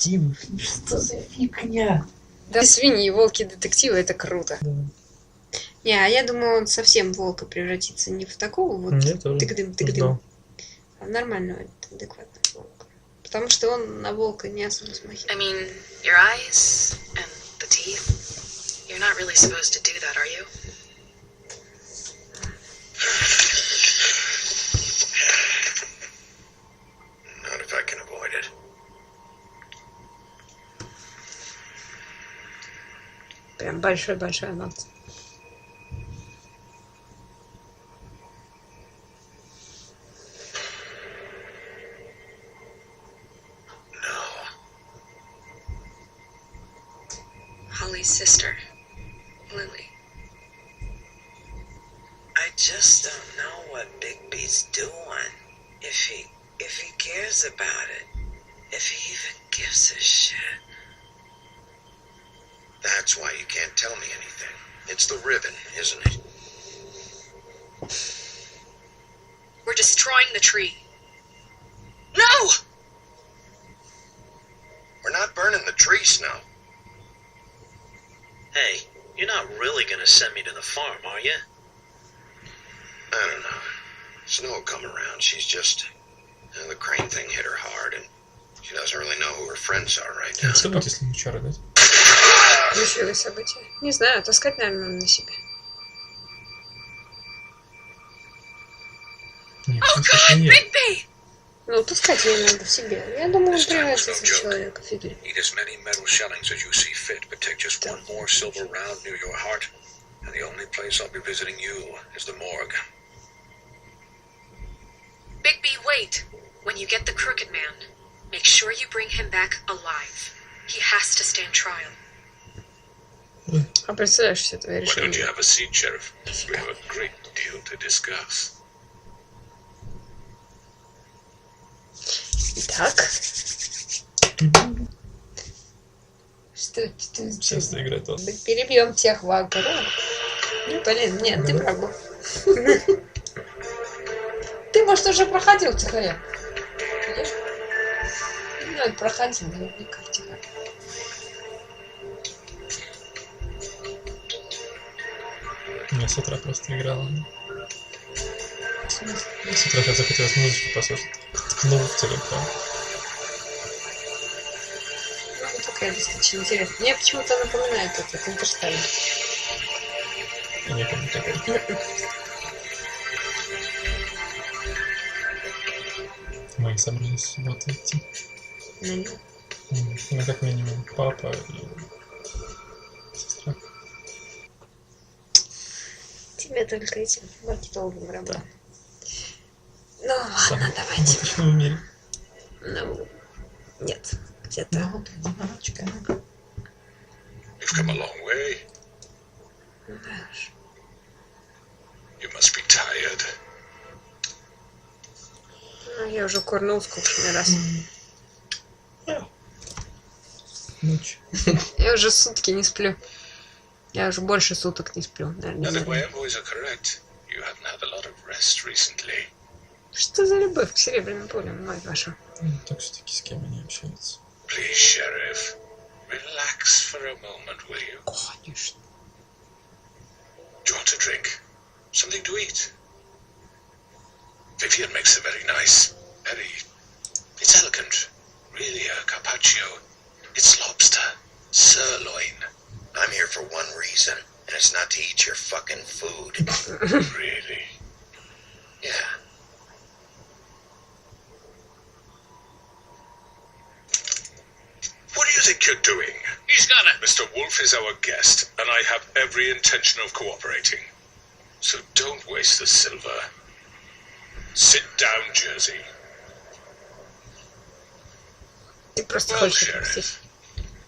детективы. Что за фигня? Да, свиньи, волки, детективы, это круто. Да. Не, а я думаю, он совсем в волка превратится. Не в такого вот тык-дым, а в нормального, адекватного волка. Потому что он на волка не особо смахивает. I mean, your eyes and the teeth. You're not really supposed to do that, are you? Not if I can avoid it. Прям большой-большой нос. Holly's sister, Lily. I just don't know what Bigby's doing. If he cares about it. If he even gives a shit. That's why you can't tell me anything. It's the ribbon, isn't it? We're destroying the tree. No! We're not burning the tree, Snow. Hey, you're not really gonna send me to the farm, are you? I don't know. Snow will come around. She's just... the crane thing hit her hard, and she doesn't really know who her friends are right now. Что будет, если ничего рогать? Ключевые события. Не знаю, таскать, наверное, на себе. Нет, Oh God, Bigby! Ну, таскать ей надо в себе. Я думаю, он превратится в человека, фигли. Eat as many metal shellings as you see fit, but take just one more silver round near your heart, and the only place I'll be visiting you is the morgue. Bigby, wait! When you get the Crooked Man, make sure you bring him back alive. He has to stand trial. А представляешь, все твои Why don't you решения? have a seat, Sheriff? We have a great deal to discuss. Итак. Что? Сейчас играет он. Перебьем тех вагонов. Блин, нет, ты прав был. Ты, может, уже проходил тихо. Ну, проходил, наверняка, тихо. Я с утра просто играла. С утра сейчас захотелось музычку послушать. Ткнул в телефон. Ну, такая достаточно интересная. Мне почему-то напоминает этот Интерстеллар. И не помню такой. Мы собрались в субботу идти. Ну, как минимум, папа и сестра. Тебе только этим маркетологом работать. Ну ладно, Самый давайте. убыточный в мире. Ну, нет, где-то. You've come a long way. Знаешь. You must be tired. Ну, я уже курнул скучный раз. Ночь. Я уже сутки не сплю. Я уже больше суток не сплю, наверное. And if my boys are correct, you haven't had a lot of rest recently. Что за любовь к серебряным пулям, мать ваша? Так все-таки с кем они общаются. Please, Sheriff, relax for a moment, will you? Конечно. Do you want a drink? Something to eat? Vivian makes a very nice, it's elegant. Really a carpaccio. It's lobster, sirloin. I'm here for one reason, and it's not to eat your fucking food. Really? Yeah. What do you think you're doing? He's gonna... Mr. Wolf is our guest, and I have every intention of cooperating. So don't waste the silver. Sit down, Jersey. Ты просто Well, хочешь Sheriff, отпустить.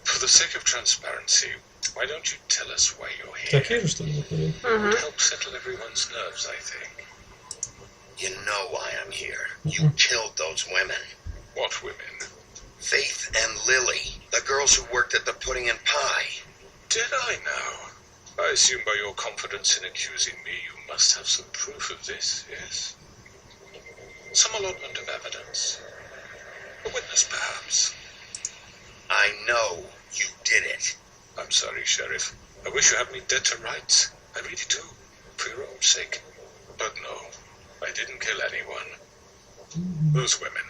for the sake of transparency, why don't you tell us why you're here? Такие же, что ли, заходили? It would help settle everyone's nerves, I think. You know why I'm here. You killed those women. What women? Faith and Lily, the girls who worked at the Pudding and Pie. Did I now? I assume by your confidence in accusing me, you must have some proof of this, yes? Some allotment of evidence. A witness, perhaps? know you did it. I'm sorry, Sheriff. I wish you had me dead to rights. I really do. For your own sake. But no, I didn't kill anyone. Those women.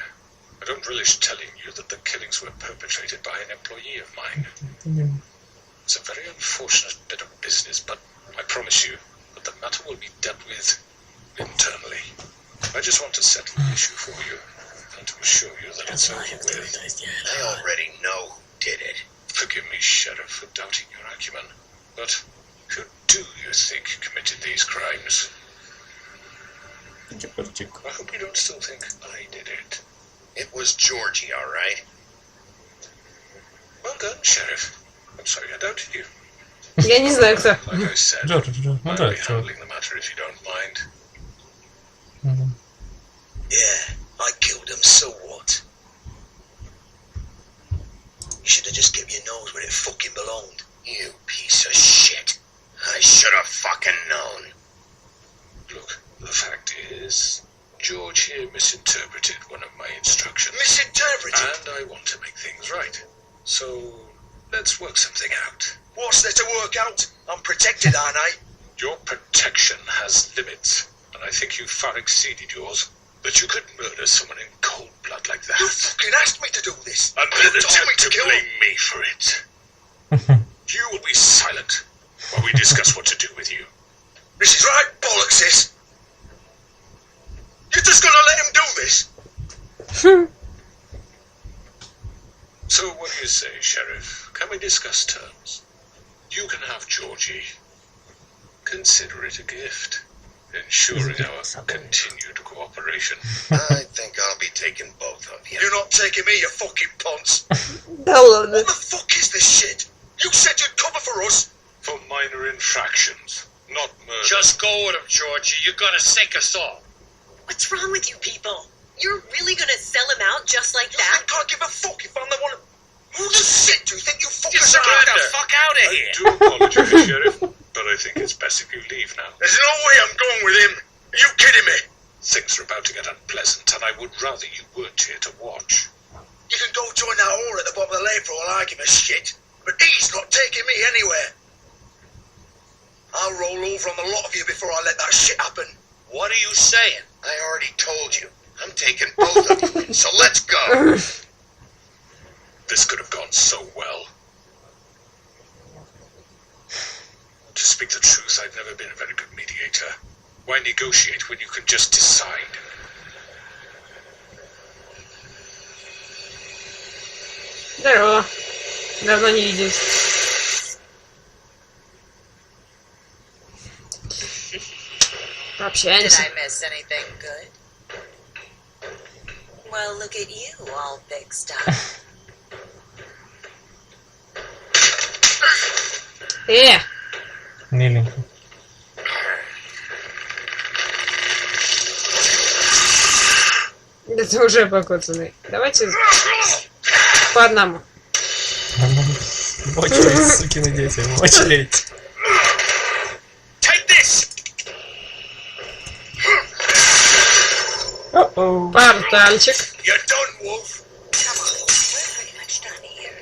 I don't relish telling you that the killings were perpetrated by an employee of mine. It's a very unfortunate bit of business, but I promise you that the matter will be dealt with internally. I just want to settle the issue for you, and to assure you that it's over with. I already know who did it. Forgive me, Sheriff, for doubting your acumen, but who do you think committed these crimes? I hope you don't still think I did it. It was Georgie, all right? Well done, Sheriff. I'm sorry I doubted you. Я не знаю, кто. Like I said, I'll be handling the matter if you don't mind. Yeah, I killed him, so what? You should have just kept your nose where it fucking belonged. You piece of shit. I should have fucking known. Look, the fact is, George here misinterpreted one of my instructions. Misinterpreted? And I want to make things right. So, let's work something out. What's there to work out? I'm protected, aren't I? Your protection has limits, and I think you've far exceeded yours. That you could murder someone in cold blood like that. You fucking asked me to do this. And then attempt to blame me for it. You will be silent while we discuss what to do with you. This is right bollocks, this. You're just gonna let him do this? So what do you say, Sheriff? Can we discuss terms? You can have Georgie. Consider it a gift, ensuring our continued cooperation. I think I'll be taking both of you. You're not taking me, you fucking ponce. Да ладно. What the fuck is this shit? You said you'd cover for us. For minor infractions, not murder. Just go with him, Georgie. You're gonna sink us all. What's wrong with you people? You're really gonna sell him out just like You that? think I give a fuck if I'm the one? Who the shit do you think you fuckers Get are? the fuck out of here! I do apologize, Sheriff, but I think it's best if you leave now. There's no way I'm going with him. Are you kidding me? Things are about to get unpleasant, and I would rather you weren't here to watch. You can go join that whore at the bottom of the lake for all I give a shit. But he's not taking me anywhere. I'll roll over on the lot of you before I let that shit happen. What are you saying? I already told you. I'm taking both of you, so let's go. This could have gone so well. To speak the truth, I've never been a very good mediator. Why negotiate when you can just decide? Здорово. Давно не виделись. Did Пообщаемся. I miss anything good? Well, look at you, all fixed up. Миленько. Это уже покоцанный. Давайте по одному. В очередь, сукины дети, в очередь. Портальчик. You're done, Wolf. Come on, we're pretty much done here.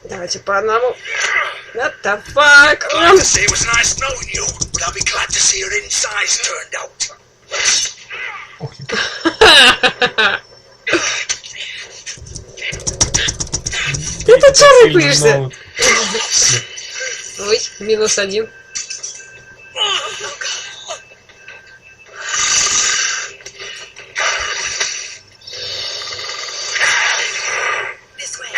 Давайте по одному. What the fuck? Glad to say it was nice knowing you, but I'll be glad to see your insides turned out. Ты чё рыпаешься? Ой, -1. This way.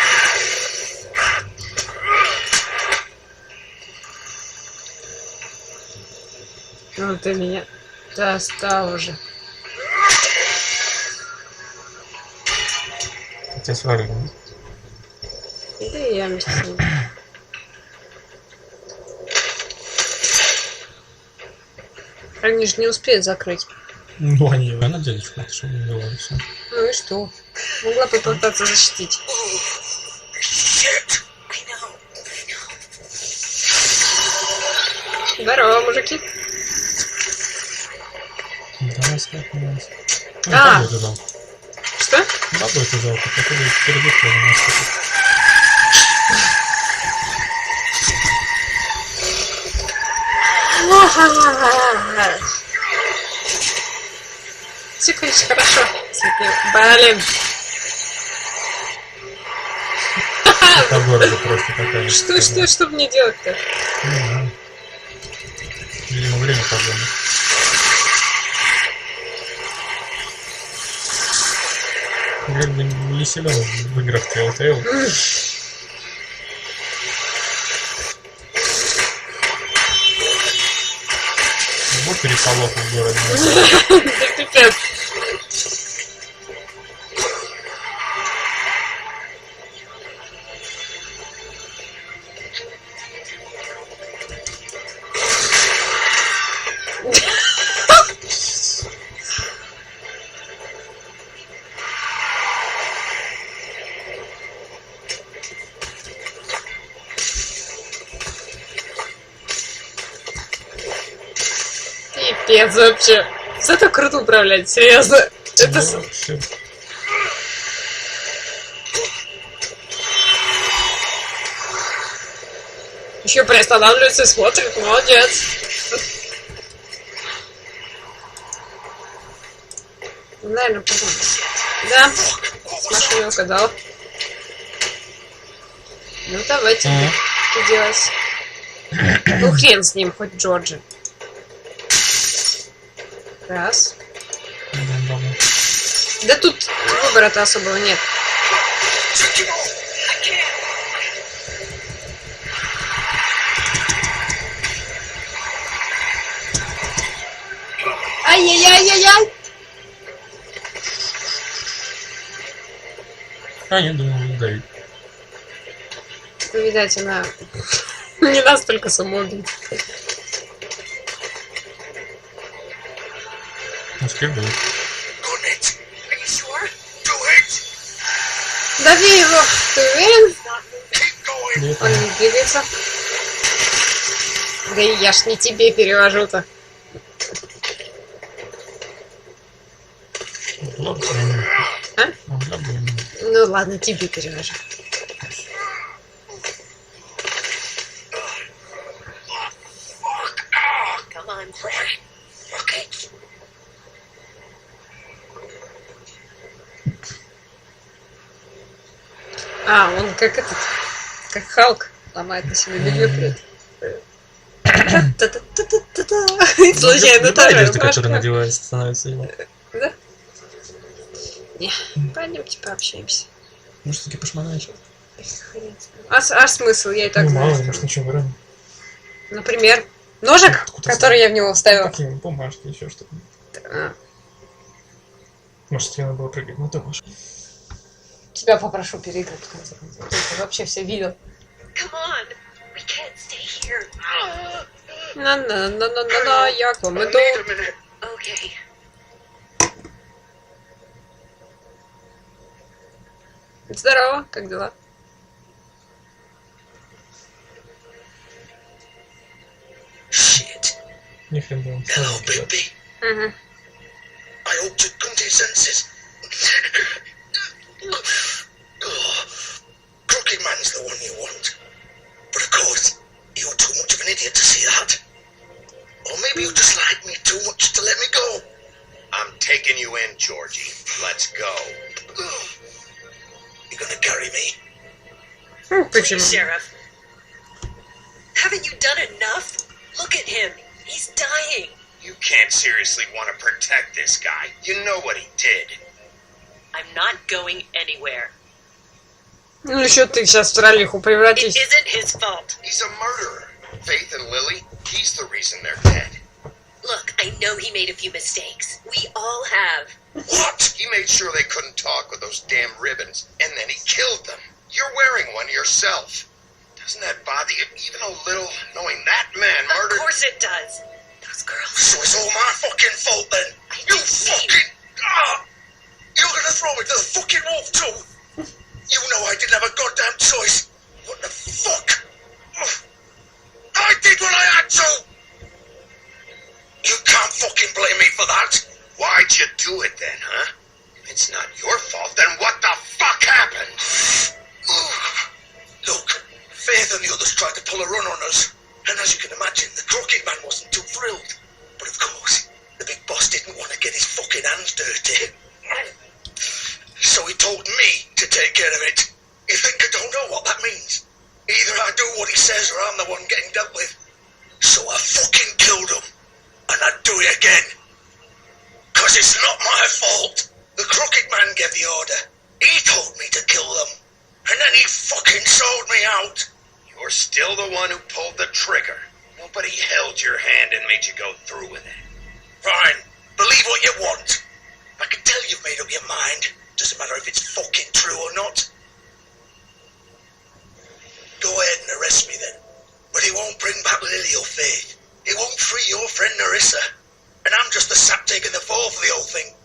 Ну ты меня достал уже. Тебя свалили. Да и я вместе с ним. Они же не успеют закрыть. Ну, они ее надели, что не было, и все. Ну и что? Могла попытаться защитить. Shit. I know. Здорово, мужики. Давай скакивайся. А! Бабу это жалко. Что? Бабу это жалко, который перебит тоже нас. Секундочку, хорошо. Блин. Что мне делать-то? Видимо, время погони. Как бы не силен в играх Telltale. Вот переполох в городе. Пипец. Пипец вообще. Зато круто управлять, серьезно. Это... Еще приостанавливается и смотрит, молодец. Наверное, потом. Да, с машиной угадал. Ну давайте делать. Ну хрен с ним, хоть Джорджи. Раз. Да тут выбора-то особого нет. Ай-яй-яй-яй-яй! А, не думаю, давить. Видать, она не настолько самоубийца. Успех будет. Дави его! Ты уверен? Он не двигается. Да и я ж не тебе перевожу-то. А? Ну ладно, тебе перевожу. А, он как этот, как Халк ломает на себе белье. Случайно тоже. Который надевается, становится его. Да? Не, пойдемте пообщаемся. Может, таки пошмонаешь? А смысл? Я и так знаю. Мало, может, ничего вырвем. Например, ножик, который я в него вставила. Такие бумажки, еще что-то. Может, тебе надо было прыгать, ну ты можешь. Тебя попрошу переиграть в конце концов. Ты вообще все видел. На, я к вам иду. Здорово, как дела? Ни хрен было. Hello, baby. I hope to come to your senses. Crooked Man's the one you want. But of course, you're too much of an idiot to see that. Or maybe you just like me too much to let me go. I'm taking you in, Georgie. Let's go. You're gonna carry me? Почему? Sheriff. Haven't you done enough? Look at him. He's dying. You can't seriously want to protect this guy. You know what he did. I'm not going anywhere. Ну еще ты сейчас в троллиху It превратись. isn't his fault. He's a murderer. Faith and Lily, he's the reason they're dead. Look, I know he made a few mistakes. We all have. What? He made sure they couldn't talk with those damn ribbons, and then he killed them. You're wearing one yourself. Doesn't that bother you even a little, knowing that man murdered... Of course it does. Those girls... So it's all my fucking fault then? You fucking... You're gonna throw me to the fucking wolf too? You know I didn't have a goddamn choice. What the fuck? I did what I had to! You can't fucking blame me for that. Why'd you do it then, huh? If it's not your fault, then what the fuck happened? Look, Faith and the others tried to pull a run on us. And as you can imagine, the Crooked Man wasn't too thrilled. hear it. You think I don't know what that means? Either I do what he says or I'm the one getting dealt with. So I fucking killed him. And I'd do it again. 'Cause it's not my fault. The crooked man gave the order. He told me to kill them. And then he fucking sold me out. You're still the one who pulled the trigger. Nobody held your hand and made you go through with it. Fine. Believe what you want. I can tell you've made up your mind. Doesn't matter if it's fucking true or not. Go ahead and arrest me then. But it won't bring back Lily or Faith. It won't free your friend Narissa. And I'm just the sap taking the fall for the whole thing.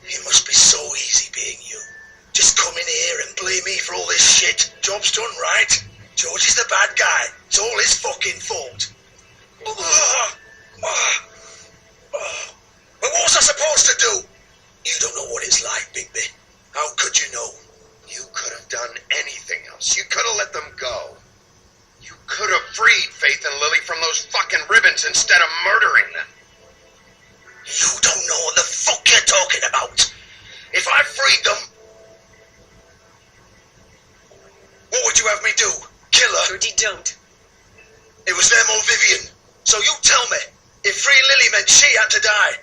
It must be so easy being you. Just come in here and blame me for all this shit. Job's done, right? George is the bad guy. It's all his fucking fault. But what was I supposed to do? You don't know what it's like, Bigby. How could you know? You could have done anything else. You could have let them go. You could have freed Faith and Lily from those fucking ribbons instead of murdering them. You don't know what the fuck you're talking about. If I freed them, what would you have me do? Kill her? Georgie, don't. It was them or Vivian. So you tell me, if free Lily meant she had to die,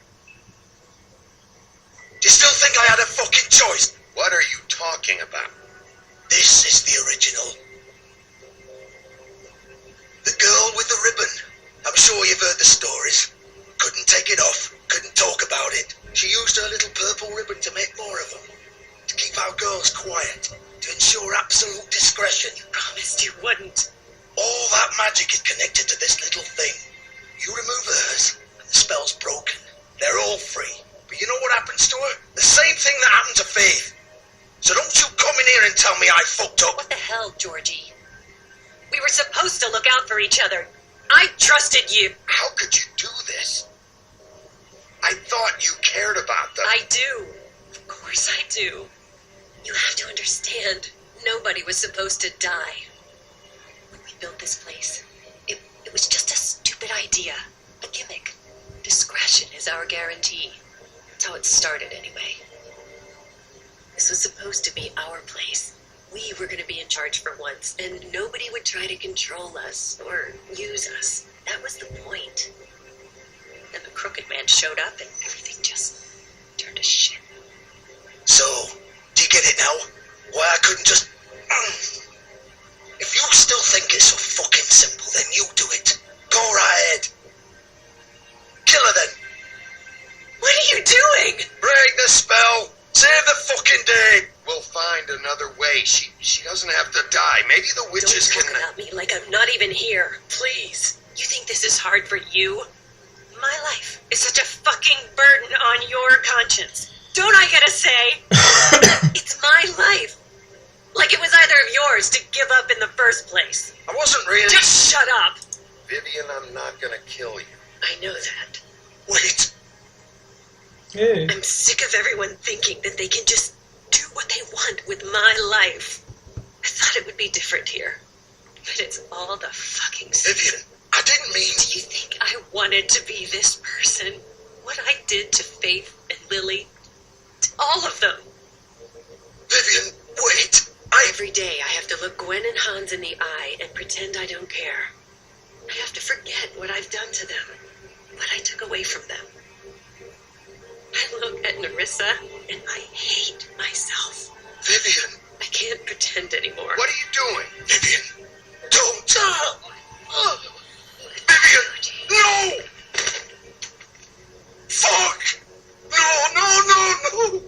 do you still think I had a fucking choice? What are you talking about? This is the original. The girl with the ribbon. I'm sure you've heard the stories. Couldn't take it off, couldn't talk about it. She used her little purple ribbon to make more of them. To keep our girls quiet. To ensure absolute discretion. You promised you wouldn't. All that magic is connected to this little thing. You remove hers, and the spell's broken. They're all free. But you know what happens to her? The same thing that happened to Faith. So don't you come in here and tell me I fucked up. What the hell, Georgie? We were supposed to look out for each other. I trusted you. How could you do this? I thought you cared about them. I do. Of course I do. You have to understand, nobody was supposed to die. When we built this place, it was just a stupid idea. A gimmick. Discretion is our guarantee. That's how it started anyway. This was supposed to be our place. We were going to be in charge for once, and nobody would try to control us or use us. That was the point. Then the crooked man showed up, and everything just turned to shit. So, do you get it now? Why I couldn't just... If you still think it's so fucking simple, then you do it. Go right ahead. Kill her then. What are you doing? Break the spell. Save the fucking day. We'll find another way. She doesn't have to die. Maybe the witches Don't can... talk about me like I'm not even here. Please. You think this is hard for you? My life is such a fucking burden on your conscience. Don't I get a say? It's my life. Like it was either of yours to give up in the first place. I wasn't really... Just shut up. Vivian, I'm not gonna kill you. I know that. Wait. Hey. I'm sick of everyone thinking that they can just do what they want with my life. I thought it would be different here. But it's all the fucking Vivian, I didn't mean... Do you think I wanted to be this person? What I did to Faith and Lily? To all of them? Vivian, wait. Every day I have to look Gwen and Hans in the eye and pretend I don't care. I have to forget what I've done to them. What I took away from them. I look at Narissa and I hate myself. Vivian. I can't pretend anymore. What are you doing? Vivian, don't. Vivian, no! Fuck! No!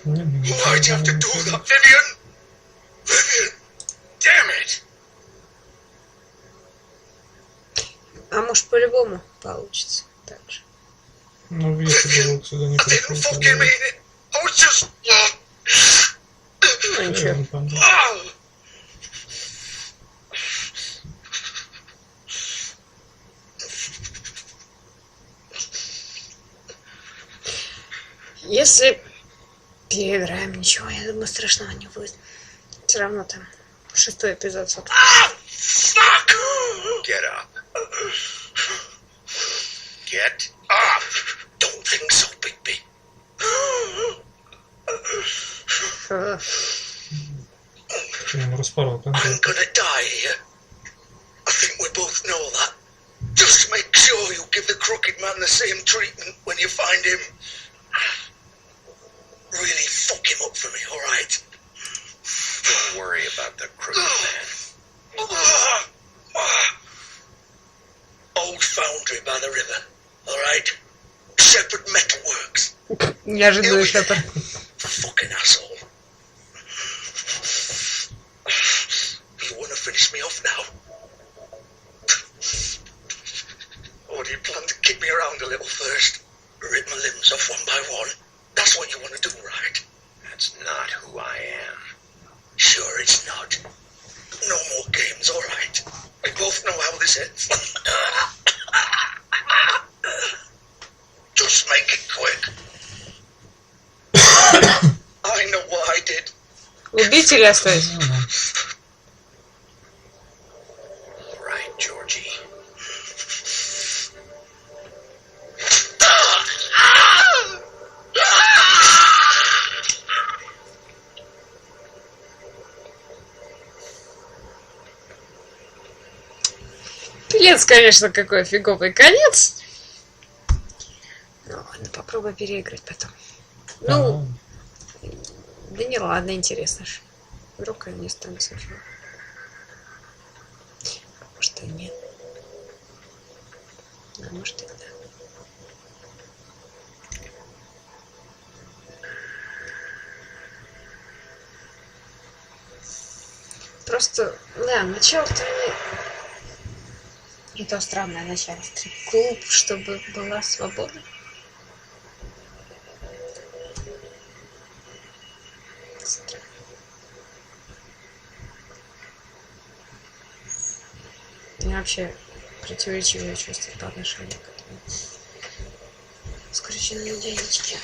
Why'd you have to do that, Vivian? Vivian! Damn it! А может, по-любому получится так же. Ну, если бы Волк сюда не I didn't пришел, fucking mean it. I was just... Ну, ничего. Если переиграем, ничего, я думаю, страшного не будет. Все равно там 6-й эпизод, собственно. Fuck! Get up. Get up! Don't think so, Bigby. Ему распорол I'm gonna die here. I think we both know that. Just make sure you give the crooked man the same treatment when you find him. Really fuck him up for me, alright? Don't worry about the crooked man. Old foundry by the river, alright? Shepherd Metalworks. Неожиданный Шепард. Fucking asshole. You wanna finish me off now? Or do you plan to kick me around a little first? Rip my limbs off one by one? That's what you wanna do, right? That's not who I am. Sure it's not. No more games, alright? We both know how this ends. Just make it quick. I know what I did. Убить или оставить? All right, Georgie. Пилец, конечно, какой фиговый конец. Ну ладно, попробуй переиграть потом. Ну, да не ладно, интересно ж. Вдруг они не станут сначала. А может и нет. А может и да. Просто, да, начало-то не то странное начало. Стрип-клуб, чтобы была свобода. Странно. У меня вообще противоречивые чувства по отношению к этому. Скрученные денежки.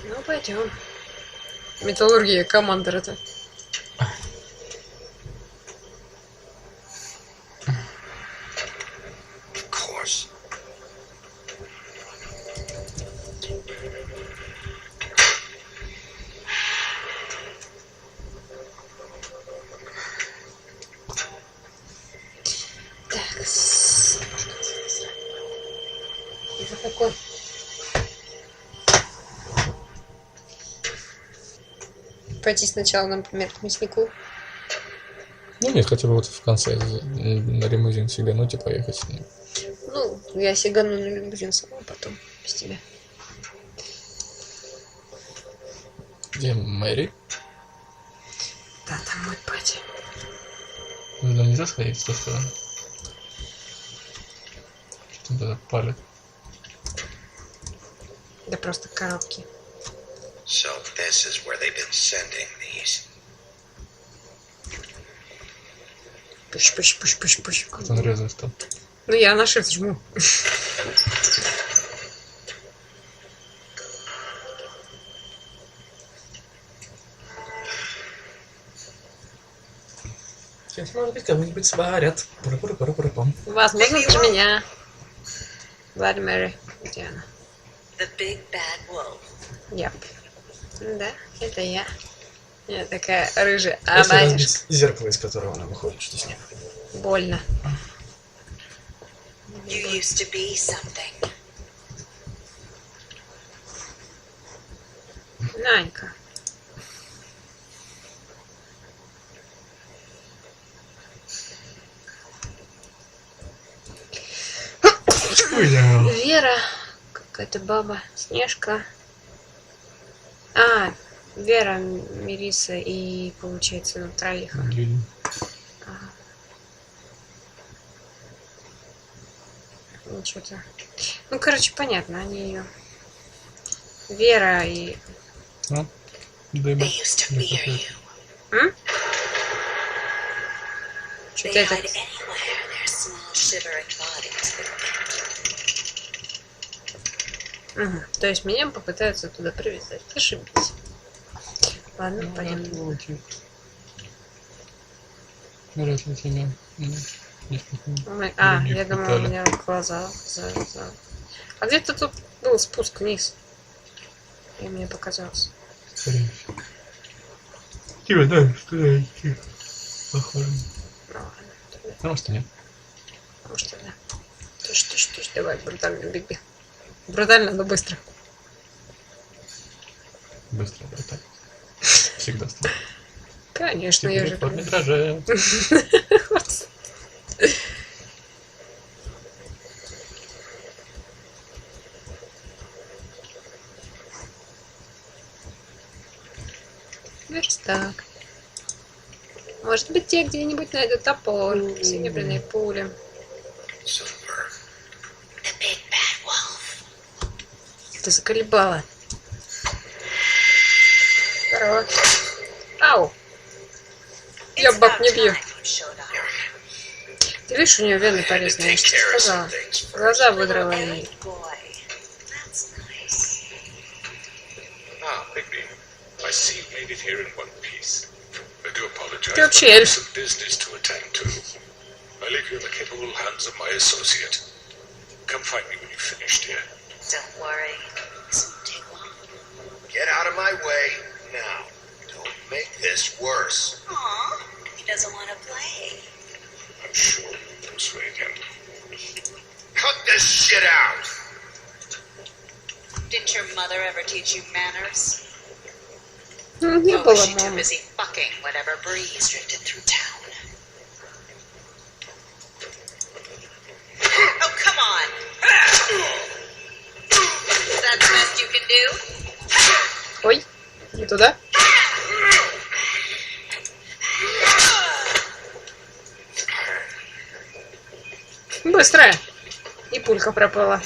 Ну, пойдем. Металлургия, командор это. Of course. Так. Это какой? Пойти сначала, например, к мяснику. Ну нет, хотя бы вот в конце на лимузин сигануть и поехать с ним. Ну, я сигану на лимузин сама, потом без тебя. Где Мэри? Да, там мой пати. Ну, нельзя сходить в ту сторону. Что он тогда палит? Да просто коробки. So this is where they've been sending these. Пуш. Как он резать там? Ну, я на shift жму. Сейчас, может быть, кого-нибудь сварят. Пура-пура-пура-пура-пам. Возможно, даже меня. Bloody Mary. Где она? The big bad wolf. Яп. Да, это я. Я такая рыжая. А Если батюшка. разбить зеркало, из которого она выходит, что с ним? Больно. You used to be something. Нанька. Вера. Какая-то баба. Снежка. А, Вера, Мириса и, получается, ну, троих. Ага. Ну, что-то. Ну, короче, понятно, они ее. Вера и... А? Дыба. They used to fear you. Что-то They это... hide anywhere their small shivering bodies would get. Угу. То есть меня попытаются туда привязать. Ошибись. Ладно, Ну, пойдем. вряд ли тебя. А, других я думала, у деталей. меня глаза. А где-то тут был спуск вниз. И мне показалось. Скорее всего. Типа, да, что идти. Похоже. Ну ладно, тогда, Потому что нет. может и да. Тыш, давай, брутально беги. Брутально, но быстро. Быстро, так. Всегда стоит. Конечно, я же... Теперь в метраже. Верстак. Может быть, те где-нибудь найдут топор, серебряные пули. Silver. The big bad wolf. Ты заколебала. Здорово. Ау. Я It's баб about не бью. time you showed up. Ты видишь, у нее вены порезаны, я что сказала. Глаза выдрала ей. Good boy. That's nice. Ah, Bigby. I see you made it here in one piece. I do apologize, Ты but вообще I have эльф. some business to attend to. I leave you in the capable hands of my associate. Come find me when you've finished here. Don't worry. This won't take long. Get out of my way now. Don't make this worse. Aw, he doesn't want to play. I'm sure you'll persuade him. Cut this shit out. Didn't your mother ever teach you manners? Не Or было was she too мамы. busy fucking whatever breeze drifted through town? Oh, come on! Is that the best you can do? Ой, не туда. Быстро. И пулька пропала.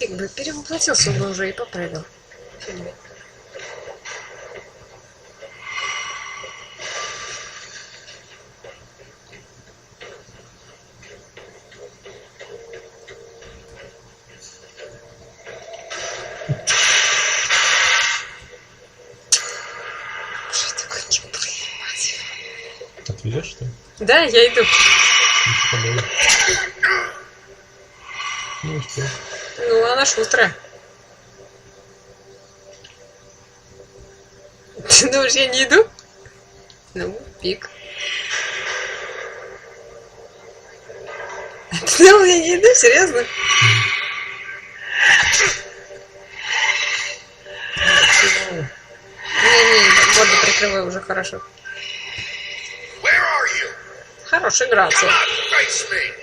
Бигби перевоплотился бы уже и попрыгал. в фильме. Что такое теплый, мать? Отвезешь, что ли? Да, я иду. Ну, типа, да. Ну, что? Ну, она шустрая. Ты думаешь, я не иду? Ну, пик. Ты думал, я не иду? Серьезно? Не, воду прикрываю уже хорошо. Where are you? Хорошая грация. Come on, face me.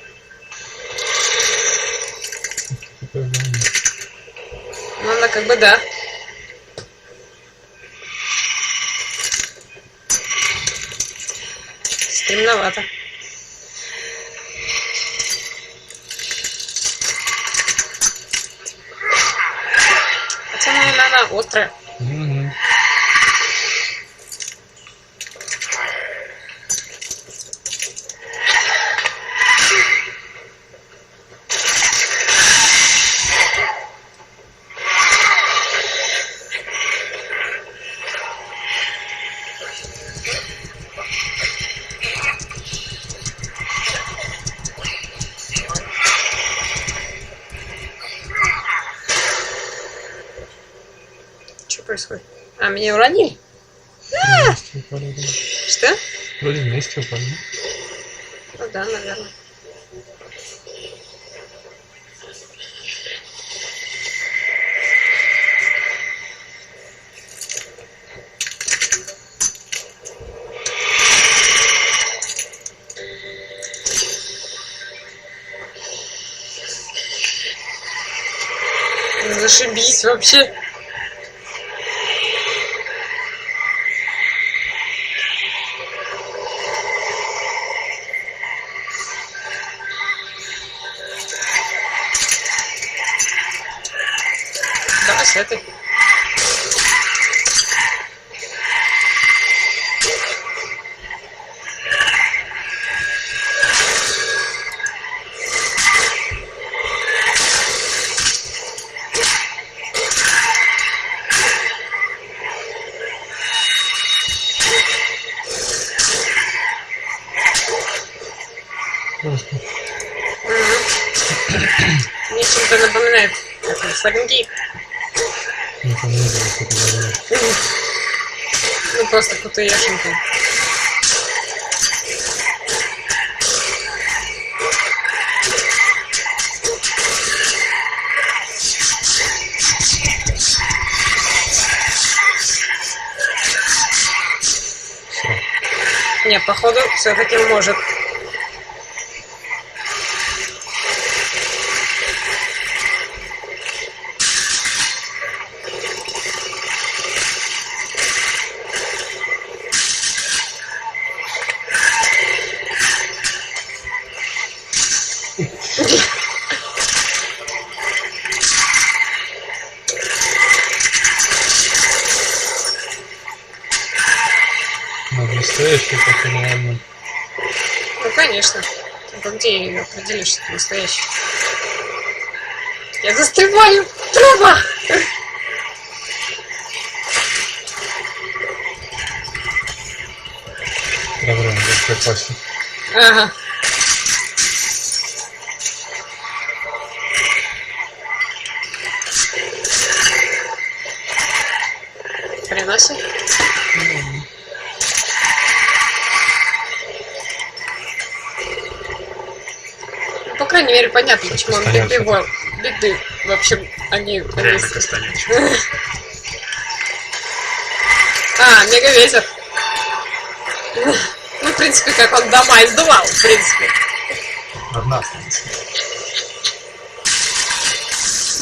Какое желание. Ну, она как бы да. Стремновато. Хотя, наверное, она острая. Мгм. Что происходит? А, меня уронили? Вместе упали, да. Что? Вроде вместе упали. Ну да, наверное. Зашибись вообще. с этой. Просто. Мне чем-то напоминает слонги. Ну, там не было что-то говорить. Ну, просто кутуяшенька. Не, походу, все-таки может. Ну, настоящий такой, ладно. Ну, конечно. Только где ее определишь, что это настоящий? Я застреваю! Труба! Добро, надо попасть. Ага. Приносит? Ну, по крайней мере, понятно, почему он бигды. В общем, они... Реально кастанет. А, мегаветер. Ну, в принципе, как он дома издувал, в принципе. Одна останется.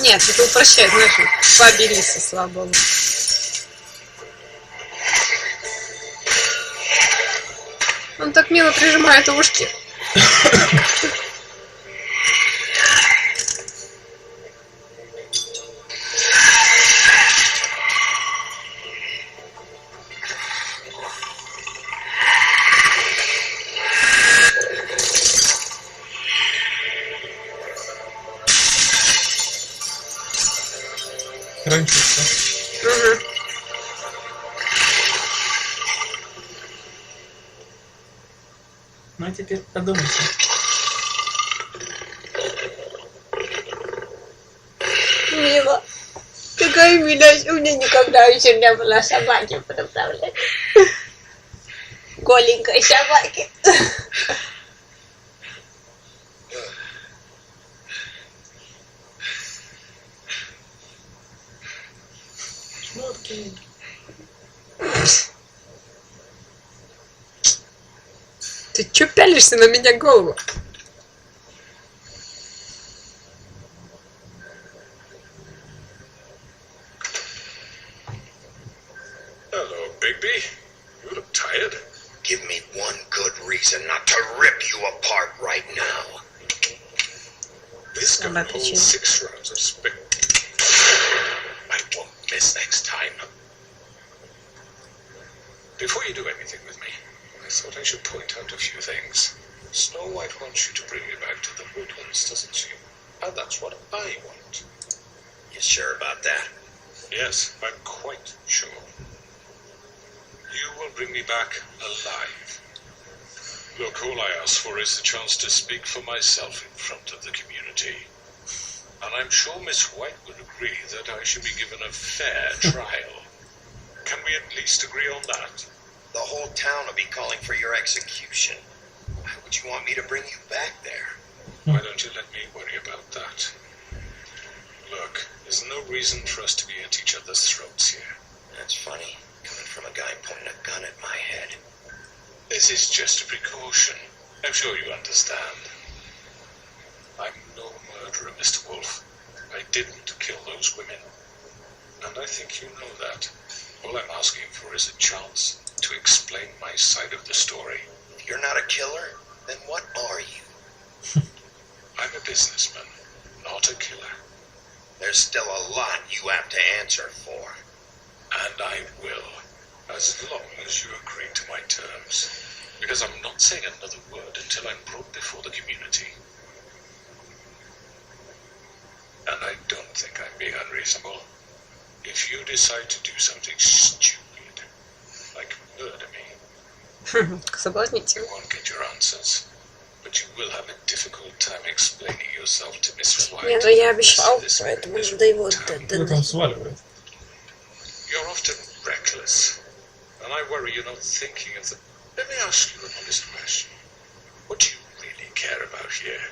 Нет, это упрощает, знаешь, побились, слава богу. Он так мило прижимает ушки. Раньше все. Угу. Ну а теперь подумайте. Мило. Какая милость. У меня никогда еще не было собаки, представляешь? Голенькой собаки. Шмотки. Ты чё пялишься на меня голову? Hello, Bigby. You look tired. Give me one good reason not to rip you apart right now. This gun About the chin. holds 6 rounds of spit. I won't miss next time. Before you do anything with me, I thought I should point out a few things. Snow White wants you to bring me back to the woodlands, doesn't she? And that's what I want. You sure about that? Yes, I'm quite sure. You will bring me back alive. Look, all I ask for is the chance to speak for myself in front of the community. And I'm sure Miss White would agree that I should be given a fair trial. Can we at least agree on that? The whole town will be calling for your execution. Why would you want me to bring you back there? Why don't you let me worry about that? Look, there's no reason for us to be at each other's throats here. That's funny, coming from a guy pointing a gun at my head. This is just a precaution. I'm sure you understand. I'm no murderer, Mr. Wolf. I didn't kill those women. And I think you know that. All I'm asking for is a chance to explain my side of the story. If you're not a killer, then what are you? I'm a businessman, not a killer. there's still a lot you have to answer for. And I will, as long as you agree to my terms. Because I'm not saying another word until I'm brought before the community. And I don't think I'm being unreasonable. If you decide to do something stupid, like murder me, Соблазнить. you won't get your answers. But you will have a difficult time explaining yourself to Miss White. Не, ну я обещал, This поэтому miserable надо его town. Кто там сваливает? You're often reckless, and I worry you're not thinking of the... Let me ask you an honest question. What do you really care about here?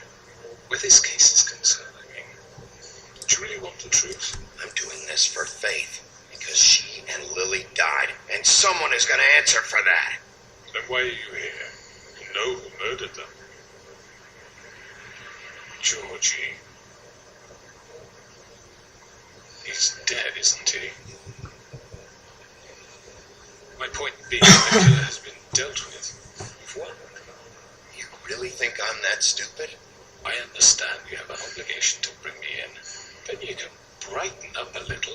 Where this case is concerned, I mean. Do you really want the truth? I'm doing this for Faith, because she and Lily died, and someone is going to answer for that. Then why are you here? You know who murdered them. Georgie. He's dead, isn't he? My point being, the killer has been dealt with. You've won. You really think I'm that stupid? I understand you have an obligation to bring me in. Then you can brighten up a little.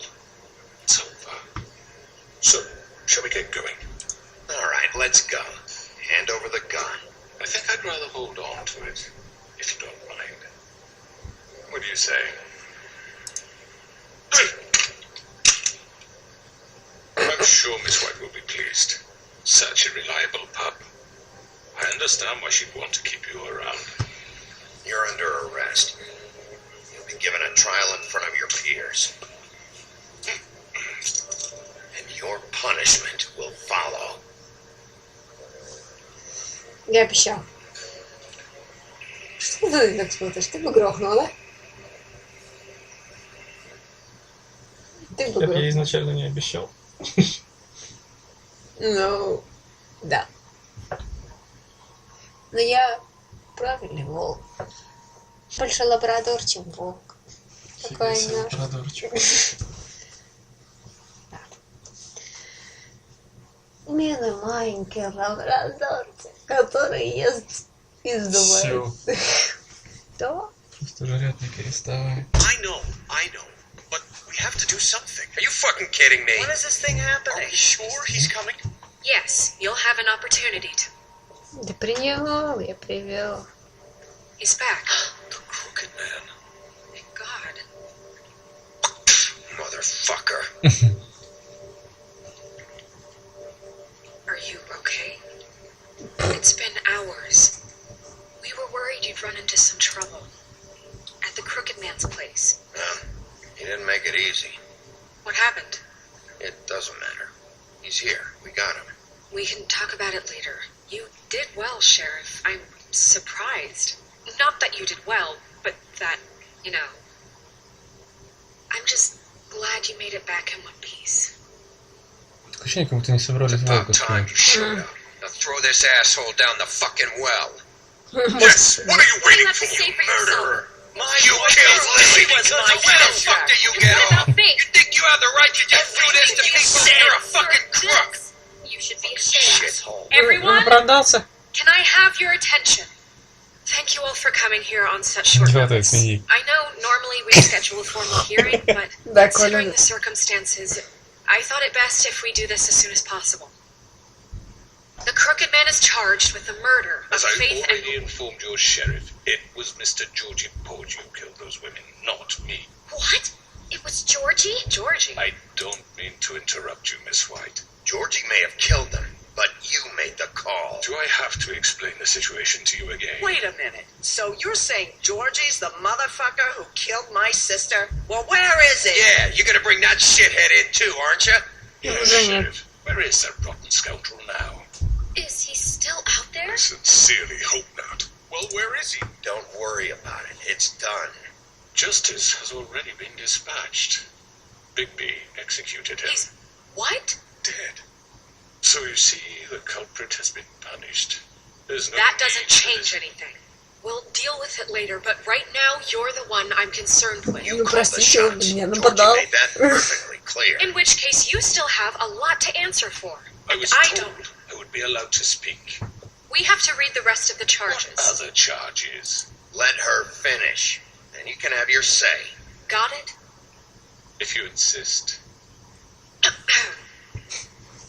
It's over. So, shall we get going? All right, let's go. Hand over the gun. I think I'd rather hold on to it, if you don't mind. What do you say? I'm sure Miss White will be pleased. Such a reliable pup. I understand why she'd want to keep you around. You're under arrest. You'll be given a trial in front of your peers. And your punishment will follow. Я обещал. Что ты так смотришь? Ты бы грохнул, да? Ты бы Я грохнул. изначально не обещал. Ну, да. Но я правильный волк. Больше лабрадор, чем волк. Такой Фига себе, немножко. лабрадорчик. Милый маленький лабрадорчик, который ест и сдувает. Да? Просто жрет не переставая. I know. But we have to do something. Are you fucking kidding me? When is this thing Are happening? we sure he's coming? Yes, you'll have an opportunity to. Да принял, я привел. He's back. The crooked man. Thank God. Motherfucker. Are you okay? It's been hours. We were worried you'd run into some trouble. At the Crooked Man's place. He didn't make it easy. What happened? It doesn't matter. He's here. We got him. We can talk about it later. You did well, Sheriff. I'm surprised. Not that you did well, but that, you know. I'm just glad you made it back in one piece. Ощущение, как будто не собрались It's волка about time you showed up. Now throw this asshole down the fucking well. Yes. What are you What do you waiting have to for, say you for yourself? murderer? You killed Lily. was my Where the fuck do you get What off? about Faith? You think you have the right to just do this to people? You're a fucking crook. You should be ashamed. Shithole. Everyone, Оправдался. can I have your attention? Thank you all for coming here on such short Хватает notice. свиньи. I know normally we schedule a formal hearing, but Да, considering Коля. the circumstances, I thought it best if we do this as soon as possible. The Crooked Man is charged with the murder of As I Faith already and... informed your sheriff, it was Mr. Georgie Porge who killed those women, not me. What? It was Georgie? Georgie. I don't mean to interrupt you, Miss White. Georgie may have killed them, but you made the call. Do I have to explain the situation to you again? Wait a minute. So you're saying Georgie's the motherfucker who killed my sister? Well, where is he? Yeah, you're gonna bring that shithead in too, aren't you? Yes, Уже нет. Sheriff. Where is that rotten scoundrel now? Is he still out there? I sincerely hope not. Well, where is he? Don't worry about it. It's done. Justice has already been dispatched. Bigby executed him. He's... What? Dead. So you see, the culprit has been punished. There's no That need doesn't for change this. anything. We'll deal with it later, but right now you're the one I'm concerned with. You Ну, called the простите, он shots. меня Georgie нападал. made that perfectly clear. In which case, you still have a lot to answer for. I And was I told don't. I would be allowed to speak. We have to read the rest of the charges. What other charges? Let her finish. Then you can have your say. Got it? If you insist.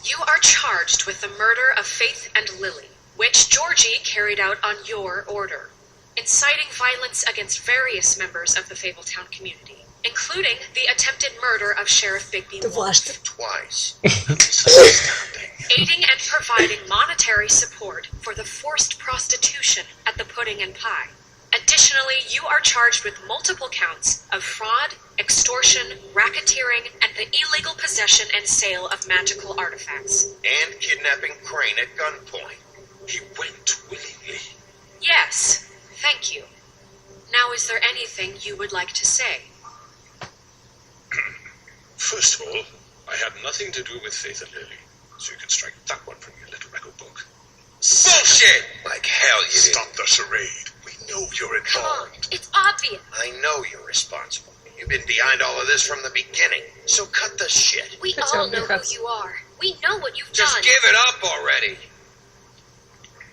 You are charged with the murder of Faith and Lily, which Georgie carried out on your order, inciting violence against various members of the Fabletown community, including the attempted murder of Sheriff Bigby Wolf. Twice. Aiding and providing monetary support for the forced prostitution at the Pudding and Pie. Additionally, you are charged with multiple counts of fraud, extortion, racketeering, and the illegal possession and sale of magical artifacts. And kidnapping Crane at gunpoint. He went willingly. Yes, thank you. Now, is there anything you would like to say? First of all, I had nothing to do with Faith and Lily, so you can strike that one from your little record book. Bullshit! Like hell you did. Stop the charade. We know you're Come on, involved. it's obvious. I know you're responsible. You've been behind all of this from the beginning. So cut the shit. We Хотя all он know мне who кажется. you are. We know what you've Just done. give it up already.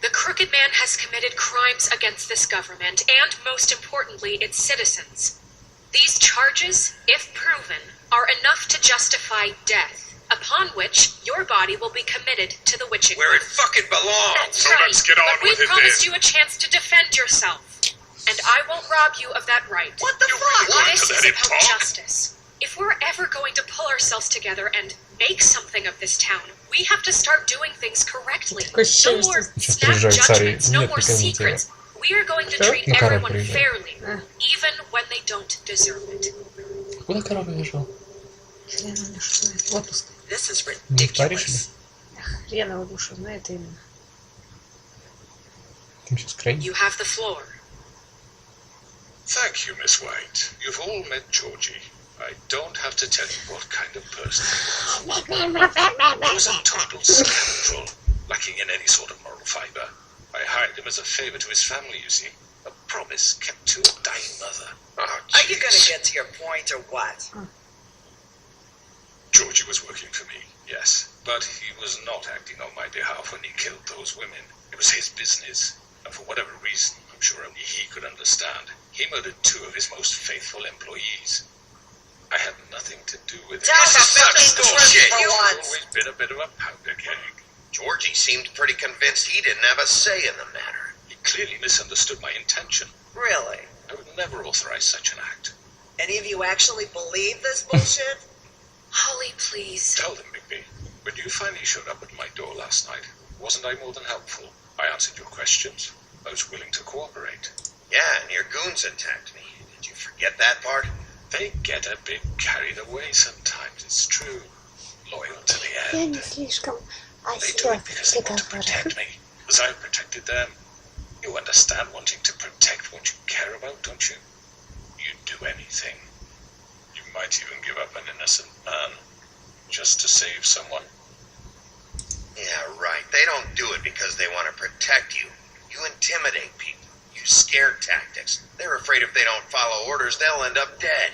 The Crooked Man has committed crimes against this government and, most importantly, its citizens. These charges, if proven, are enough to justify death, upon which your body will be committed to the witching Where it room. fucking belongs. That's So right, let's get on but we with it promised then. you a chance to defend yourself, and I won't rob you of that right. What the You fuck? really want This to is let him about talk? justice. If we're ever going to pull ourselves together and make something of this town, we have to start doing things correctly. Такое No ощущение, more что Сейчас snap приезжают цари. judgments, no Нет, more никого не secrets. We are going to Что? treat На корабль everyone приезжают. fairly, А. even when they don't deserve it. Куда корабль вышел? Хрен его душу знает. В отпуск. This is Не в Париж ли? ridiculous. Хрен его душу знает именно. Там сейчас Крейн. You have the floor. Thank you, Miss White. You've all met Georgie. I don't have to tell you what kind of person he was. He was a total scoundrel, lacking in any sort of moral fiber. I hired him as a favor to his family, you see. A promise kept to a dying mother. Oh, Are you gonna jeez. get to your point or what? Georgie was working for me, yes. But he was not acting on my behalf when he killed those women. It was his business. And for whatever reason, I'm sure only he could understand, he murdered 2 of his most faithful employees. I had nothing to do with it. Tell This us is such something bullshit. for You've once. always been a bit of a powder keg. Georgie seemed pretty convinced he didn't have a say in the matter. He clearly misunderstood my intention. Really? I would never authorize such an act. Any of you actually believe this bullshit? Holly, please. Tell them, Bigby. When you finally showed up at my door last night, wasn't I more than helpful? I answered your questions. I was willing to cooperate. Yeah, and your goons attacked me. Did you forget that part? They get a bit carried away sometimes, it's true. Loyal to the Я end. не слишком о They do себе it because they want to protect me, as I've protected them. You understand wanting to protect what you care about, don't you? You'd do anything. You might even give up an innocent man, just to save someone. Yeah, right. They don't do it because they want to protect you. You intimidate people. Use scare tactics. They're afraid if they don't follow orders, they'll end up dead.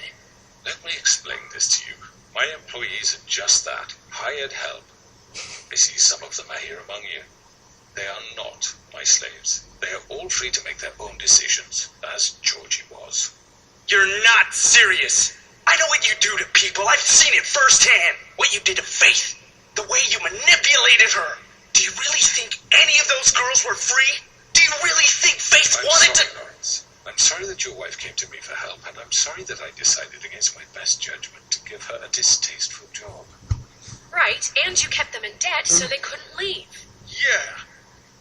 Let me explain this to you. My employees are just that, hired help. I see some of them are here among you. They are not my slaves. They are all free to make their own decisions, as Georgie was. You're not serious. I know what you do to people. I've seen it firsthand. What you did to Faith. The way you manipulated her. Do you really think any of those girls were free? Do you really think Faith I'm wanted sorry, to... Lawrence. I'm sorry that your wife came to me for help, and I'm sorry that I decided against my best judgment to give her a distasteful job. Right, and you kept them in debt so they couldn't leave. Yeah.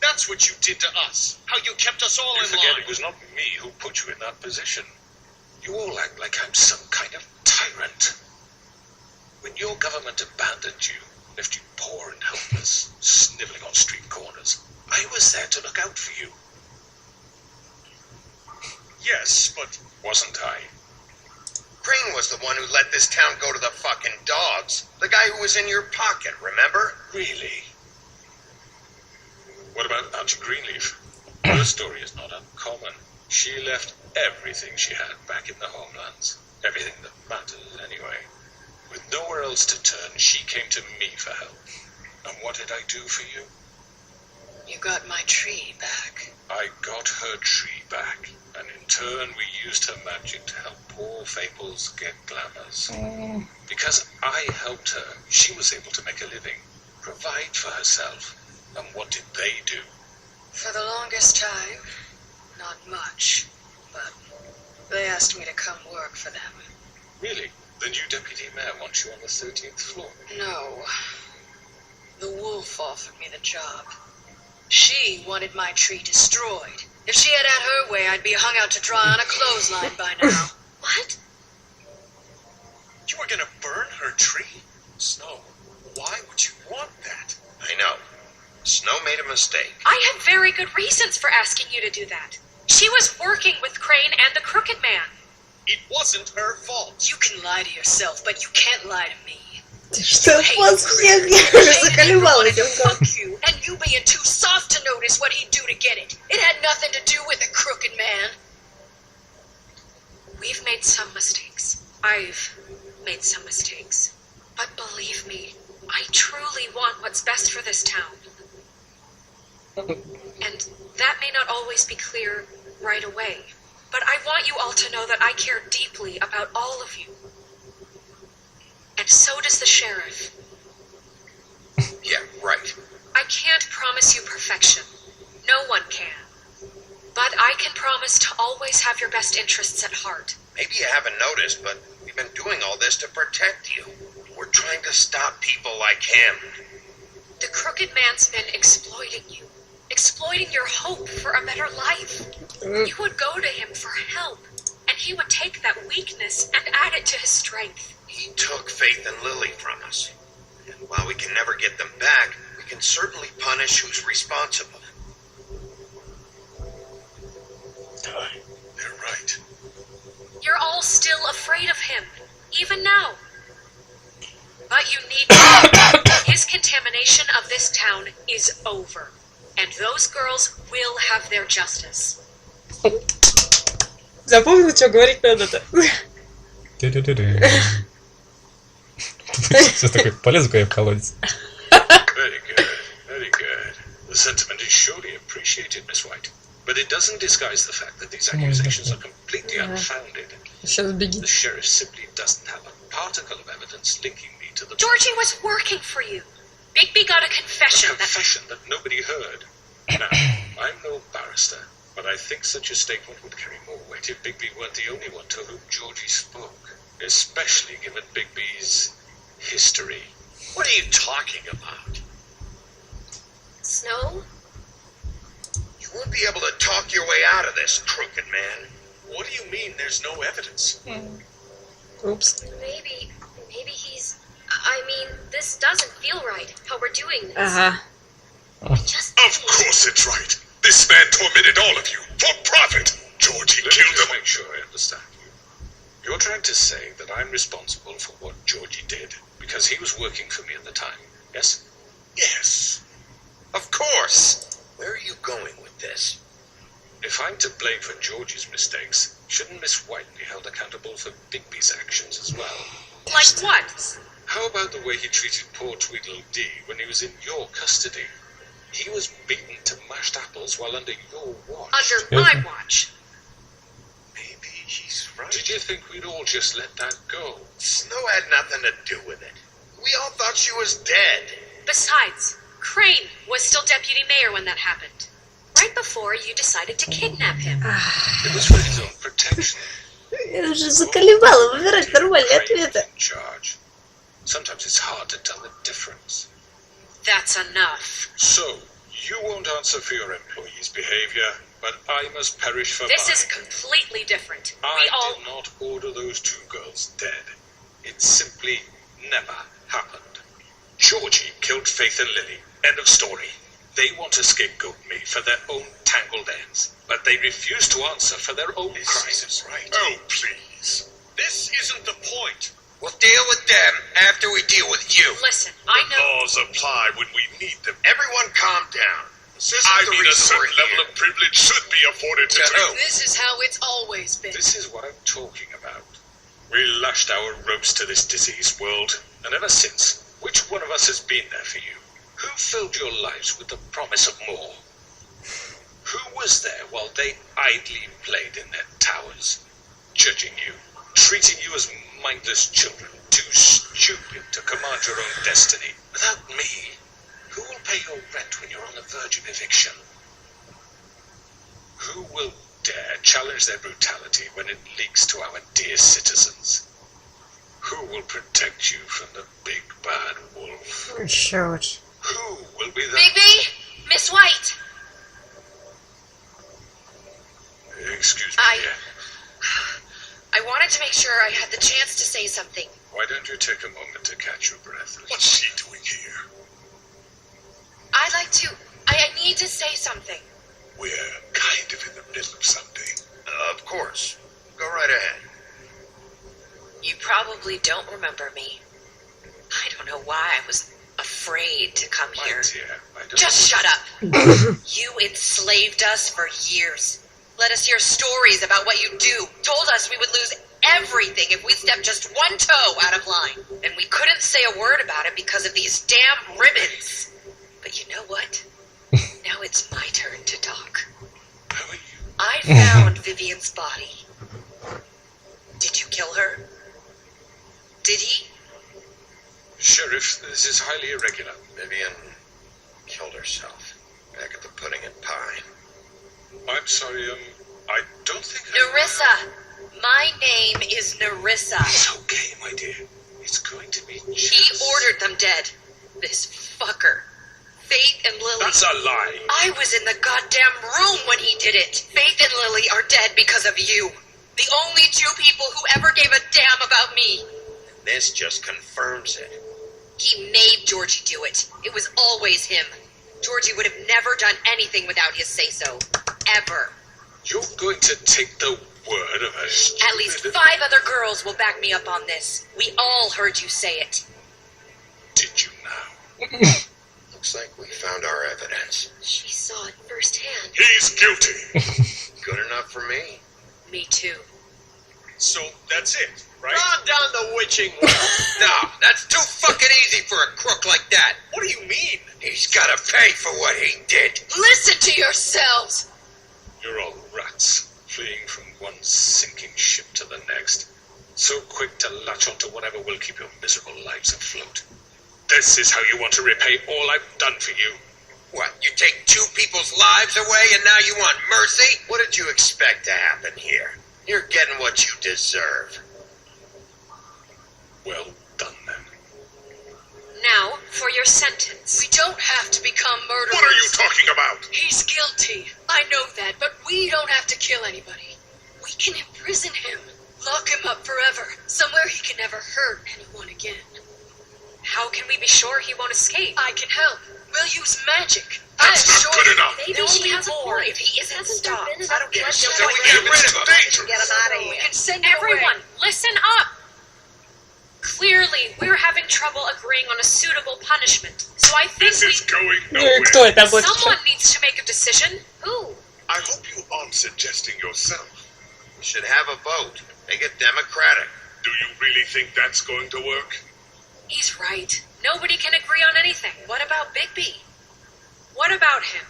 That's what you did to us. How you kept us all You in forget line. it was not me who put you in that position. You all act like I'm some kind of tyrant. When your government abandoned you, left you poor and helpless, sniveling on street corners, I was there to look out for you. Yes, but... Wasn't I? Crane was the one who let this town go to the fucking dogs. The guy who was in your pocket, remember? Really? What about Auntie Greenleaf? Her story is not uncommon. She left everything she had back in the homelands. Everything that matters, anyway. With nowhere else to turn, she came to me for help. And what did I do for you? You got my tree back. I got her tree back, and in turn, we used her magic to help poor Fables get glamours. Because I helped her, she was able to make a living, provide for herself. And what did they do? For the longest time, not much, but they asked me to come work for them. Really? The new deputy mayor wants you on the 13th floor? No. The wolf offered me the job. She wanted my tree destroyed. If she had her way, I'd be hung out to dry on a clothesline by now. What? You were gonna burn her tree? Snow, why would you want that? I know. Snow made a mistake. I had very good reasons for asking you to do that. She was working with Crane and the Crooked Man. It wasn't her fault. You can lie to yourself, but you can't lie to me. Что вас всех я уже заколебалась. Fuck you, and you being too soft to notice what he'd do to get it. It had nothing to do with the Crooked Man. We've made some mistakes. I've made some mistakes. But believe me, I truly want what's best for this town. And that may not always be clear right away. But I want you all to know that I care deeply about all of you. And so does the sheriff. Yeah, right. I can't promise you perfection. No one can. But I can promise to always have your best interests at heart. Maybe you haven't noticed, but we've been doing all this to protect you. We're trying to stop people like him. The Crooked Man's been exploiting you. Exploiting your hope for a better life. You would go to him for help, and he would take that weakness and add it to his strength. He took Faith and Lily from us. And while we can never get them back, we can certainly punish who's responsible. They're right. You're all still afraid of him, even now. But you need to know, his contamination of this town is over. And those girls will have their justice. Запомнил, что говорить надо-то. Все такое, полезу-ка я в колодец. Very good, very good. The sentiment is surely appreciated, Miss White. But it doesn't disguise the fact that these accusations are completely unfounded. Сейчас беги. The sheriff simply doesn't have a particle of evidence linking me to the... Georgie was working for you. Bigby got a confession A confession that nobody heard. Now, I'm no barrister, but I think such a statement would carry more weight if Bigby weren't the only one to whom Georgie spoke, especially given Bigby's history. What are you talking about? Snow? You won't be able to talk your way out of this, Crooked Man. What do you mean there's no evidence? Oops. Maybe he's... I mean, this doesn't feel right, how we're doing this. Ага. Just Of course it's right. This man tormented all of you for profit. Georgie Let me killed just them. make sure I understand you. You're trying to say that I'm responsible for what Georgie did because he was working for me at the time, yes? Yes. Of course. Where are you going with this? If I'm to blame for Georgie's mistakes, shouldn't Miss White be held accountable for Bigby's actions as well? Like what? How about the way he treated poor Tweedledee when he was in your custody? He was beaten to mashed apples while under your watch. Under my watch. Maybe he's right. Did you think we'd all just let that go? Snow had nothing to do with it. We all thought she was dead. Besides, Crane was still deputy mayor when that happened. Right before you decided to kidnap him. It was for his own protection. Я уже заколебала выбирать нормальные Crane ответы. was in charge. Sometimes it's hard to tell the difference. That's enough. So, you won't answer for your employees' behavior, but I must perish for This mine. is completely different. I We all... did not order those two girls dead. It simply never happened. Georgie killed Faith and Lily. End of story. They want to scapegoat me for their own tangled ends, but they refuse to answer for their own crimes. Right. Oh, please. This isn't the point. We'll deal with them after we deal with you. Listen, I know... Laws apply when we need them. Everyone calm down. This isn't I the mean, a reason certain we're level here. of privilege should be afforded to... To who? This is how it's always been. This is what I'm talking about. We lashed our ropes to this diseased world, and ever since, which one of us has been there for you? Who filled your lives with the promise of more? Who was there while they idly played in their towers, judging you, treating you as mindless children, too stupid to command your own destiny? Without me, who will pay your rent when you're on the verge of eviction? Who will dare challenge their brutality when it leaks to our dear citizens? Who will protect you from the big bad wolf? Shoot. Who will be the... Bigby! Miss White! Excuse me, dear. I wanted to make sure I had the chance to say something. Why don't you take a moment to catch your breath? What's she doing here? I'd like to... I need to say something. We're kind of in the middle of something. Of course. Go right ahead. You probably don't remember me. I don't know why I was afraid to come My here. dear, I don't... Just shut up. You enslaved us for years. Let us hear stories about what you do. Told us we would lose everything if we stepped just one toe out of line. And we couldn't say a word about it because of these damn ribbons. But you know what? Now it's my turn to talk. How are you? I found Vivian's body. Did you kill her? Did he? Sheriff, this is highly irregular. Vivian killed herself back at the Pudding and Pie. I'm sorry, I don't think Nerissa! My name is Nerissa. It's okay, my dear. It's going to be He just... ordered them dead. This fucker. Faith and Lily. That's a lie. I was in the goddamn room when he did it. Faith and Lily are dead because of you. The only two people who ever gave a damn about me. This just confirms it. He made Georgie do it. It was always him. Georgie would have never done anything without his say-so. Ever. You're going to take the word of a stupid... At least 5 other girls will back me up on this. We all heard you say it. Did you now? Looks like we found our evidence. She saw it firsthand. He's guilty. Good enough for me. Me too. So that's it, right? Calm down the witching well. No, that's too fucking easy for a crook like that. What do you mean? He's gotta pay for what he did. Listen to yourselves! You're all rats, fleeing from one sinking ship to the next. So quick to latch onto whatever will keep your miserable lives afloat. This is how you want to repay all I've done for you. What, you take 2 people's lives away and now you want mercy? What did you expect to happen here? You're getting what you deserve. Well done, then. Now, for your sentence. We don't have to become murderers. What are you talking about? He's guilty. I know that, but we don't have to kill anybody. We can imprison him. Lock him up forever. Somewhere he can never hurt anyone again. How can we be sure he won't escape? I can help. We'll use magic. That's not good enough. Maybe he has more if he isn't stopped. I don't give a shit. Then we get rid of him. Dangerous. Get him out of We here. can send everyone. Listen up. Clearly, we're having trouble agreeing on a suitable punishment. So I think This is going Кто nowhere. это будет? someone needs to make a decision. Who? I hope you aren't suggesting yourself. We should have a vote. Make it democratic. Do you really think that's going to work? He's right. Nobody can agree on anything. What about Bigby? What about him?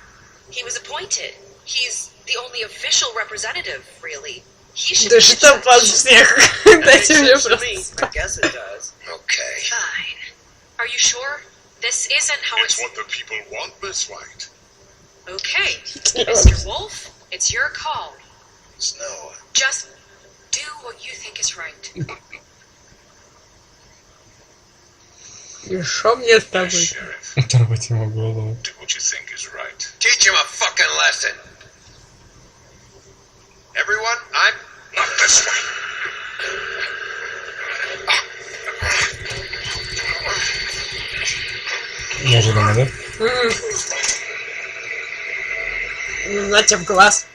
He was appointed. He's the only official representative, really. He should Да be что the под judge. всех? That Дайте makes мне sense to me. просто... I guess it does. Okay. Fine. Are you sure? This isn't how It's it's... what the people want, Miss White. Okay. Mr. Wolf, it's your call. Snow. Just do what you think is right. И шо мне с тобой? Sheriff, Оторвать ему голову. do what you think is right. Teach him a fucking lesson. Everyone, I'm... Not this way. Неожиданно, да? Знаете, в глаз.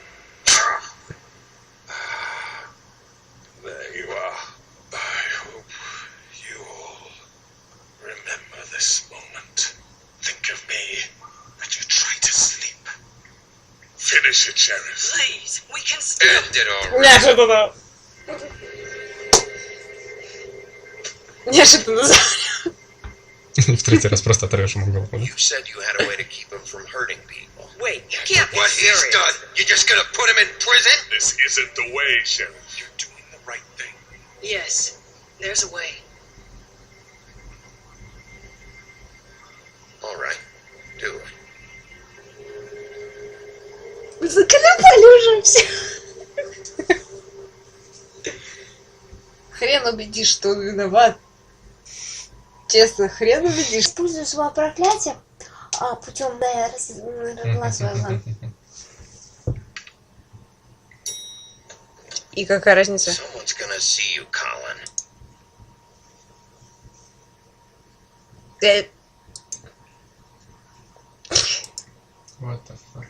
There you are. I hope you all remember this moment. Think of me when you try to sleep. Finish it, Sheriff. Please, we can still... End it already. Неожиданно. Неожиданно. В третий раз просто оторвешь ему голову. You said you had a way to keep him from hurting people. Wait, you can't be What he's serious. done, you just gonna put him in prison? This isn't the way, Sheriff. You're doing the right thing. Yes, there's a way. All right, do it. Вы заколебали уже все. Хрен убедишь, что он виноват. Честно, хрен убедишь. Использую свое проклятие путем разгласывания. И какая разница? Someone's gonna see you, Colin. What the fuck.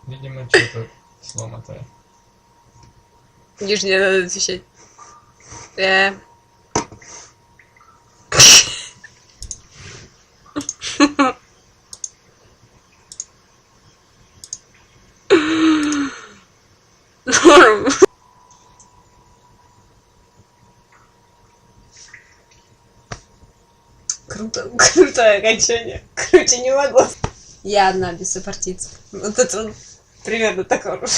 Видимо, что-то сломатое. Нижнее надо отвечать. Круто, крутое окончание. Круче не могло. Я одна без сопартийцев. Вот это он примерно такой уж.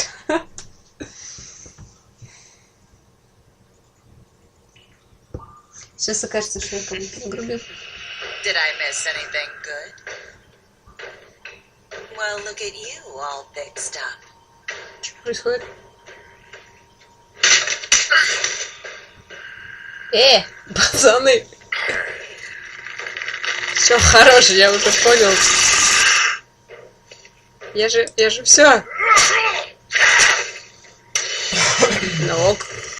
Сейчас окажется, что я кому-то нагрубил. Did I miss anything good? Well, look at you, all fixed up. Что происходит? Пацаны! Все, хорош, я уже понял. Я же все. Ну ок.